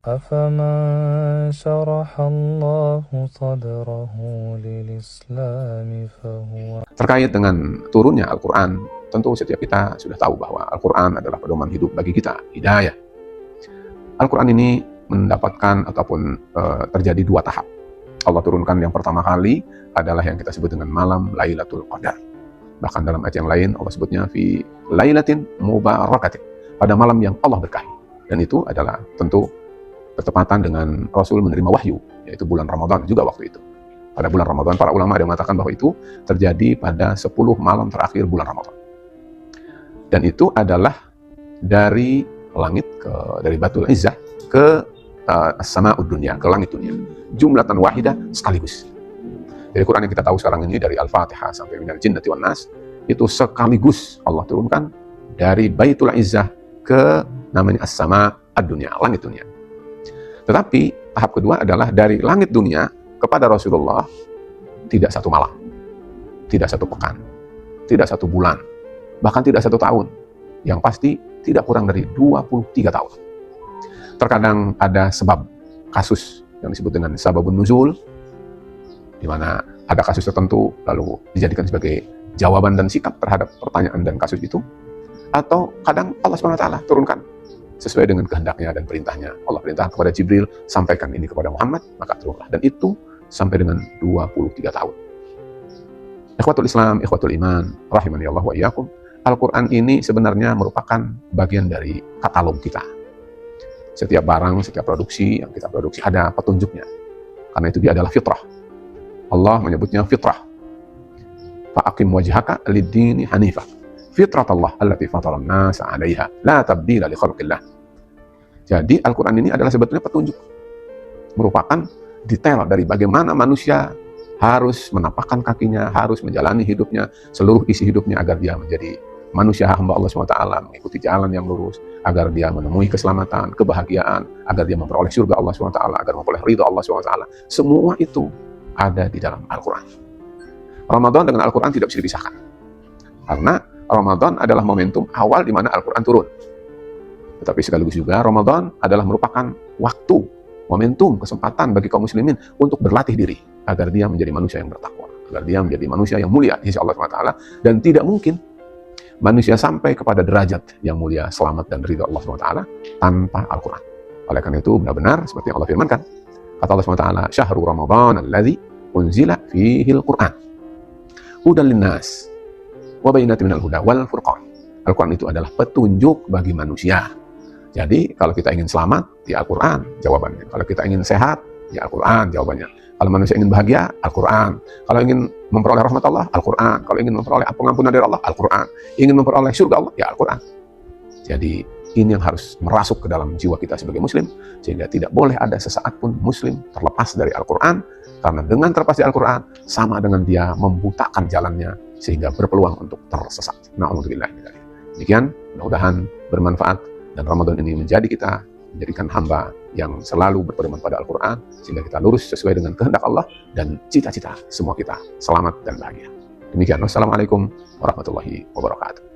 أفمن شرح الله صدره للإسلام فهو. Terkait dengan turunnya Al-Quran, tentu setiap kita sudah tahu bahwa Al-Quran adalah pedoman hidup bagi kita, hidayah. Al-Quran ini mendapatkan ataupun terjadi dua tahap. Allah turunkan yang pertama kali adalah yang kita sebut dengan malam Lailatul Qadar. Bahkan dalam ayat yang lain Allah sebutnya fi lailatin mubarakatin, pada malam yang Allah berkahi. Dan itu adalah tentu bertepatan dengan Rasul menerima wahyu, yaitu bulan Ramadan juga waktu itu. Pada bulan Ramadan, para ulama ada yang mengatakan bahwa itu terjadi pada 10 malam terakhir bulan Ramadan. Dan itu adalah dari langit, dari Batul Izzah ke as-sama'ud dunya, ke langit dunia. Jumlatan wahidah, sekaligus. Dari Quran yang kita tahu sekarang ini, dari Al-Fatihah sampai minal jinnati wan nas, itu sekaligus Allah turunkan dari Baitul Izzah ke namanya as-sama'ud dunya, langit dunia. Tetapi tahap kedua adalah dari langit dunia kepada Rasulullah tidak satu malam, tidak satu pekan, tidak satu bulan, bahkan tidak satu tahun. Yang pasti tidak kurang dari 23 tahun. Terkadang ada sebab kasus yang disebut dengan sababun nuzul, di mana ada kasus tertentu lalu dijadikan sebagai jawaban dan sikap terhadap pertanyaan dan kasus itu. Atau kadang Allah SWT turunkan sesuai dengan kehendaknya dan perintahnya. Allah perintahkan kepada Jibril, sampaikan ini kepada Muhammad, maka turunlah. Dan itu sampai dengan 23 tahun. Ikhwatul Islam, ikhwatul iman, rahimani Allah wa iyyakum. Al-Quran ini sebenarnya merupakan bagian dari katalog kita. Setiap barang, setiap produksi yang kita produksi ada petunjuknya. Karena itu dia adalah fitrah. Allah menyebutnya fitrah. Fa'aqim wajhaka lid-dini hanifah. Fitratallah allati fataran nasa 'alaiha la tabdila li khalqillah. Jadi Al-Quran ini adalah sebetulnya petunjuk, merupakan detail dari bagaimana manusia harus menapakkan kakinya, harus menjalani hidupnya, seluruh isi hidupnya agar dia menjadi manusia hamba Allah SWT, mengikuti jalan yang lurus, agar dia menemui keselamatan, kebahagiaan, agar dia memperoleh surga Allah SWT, agar memperoleh ridha Allah SWT. Semua itu ada di dalam Al-Quran. Ramadan dengan Al-Quran tidak bisa dipisahkan. Karena Ramadan adalah momentum awal di mana Al-Quran turun. Tetapi sekaligus juga Ramadan adalah merupakan waktu, momentum, kesempatan bagi kaum muslimin untuk berlatih diri agar dia menjadi manusia yang bertakwa, agar dia menjadi manusia yang mulia di sisi Allah SWT. Dan tidak mungkin manusia sampai kepada derajat yang mulia, selamat dan ridha Allah SWT tanpa Al-Quran. Oleh karena itu benar-benar seperti yang Allah firmankan, kata Allah SWT, syahrul Ramadan alladzi unzila fihi al-Quran hudan linnas wa bayyinatin minal huda wal furqan. Al-Quran itu adalah petunjuk bagi manusia. Jadi kalau kita ingin selamat, di Al-Quran jawabannya. Kalau kita ingin sehat, di Al-Quran jawabannya. Kalau manusia ingin bahagia, Al-Quran. Kalau ingin memperoleh rahmat Allah, Al-Quran. Kalau ingin memperoleh pengampunan dari Allah, Al-Quran. Ingin memperoleh surga Allah, ya Al-Quran. Jadi ini yang harus merasuk ke dalam jiwa kita sebagai muslim, sehingga tidak boleh ada sesaat pun muslim terlepas dari Al-Quran. Karena dengan terlepas dari Al-Quran, sama dengan dia membutakan jalannya, sehingga berpeluang untuk tersesat. Na'udzubillah. Demikian, mudah-mudahan bermanfaat. Dan Ramadan ini menjadikan hamba yang selalu berpedoman pada Al-Quran, sehingga kita lurus sesuai dengan kehendak Allah dan cita-cita semua kita selamat dan bahagia. Demikian, wassalamualaikum warahmatullahi wabarakatuh.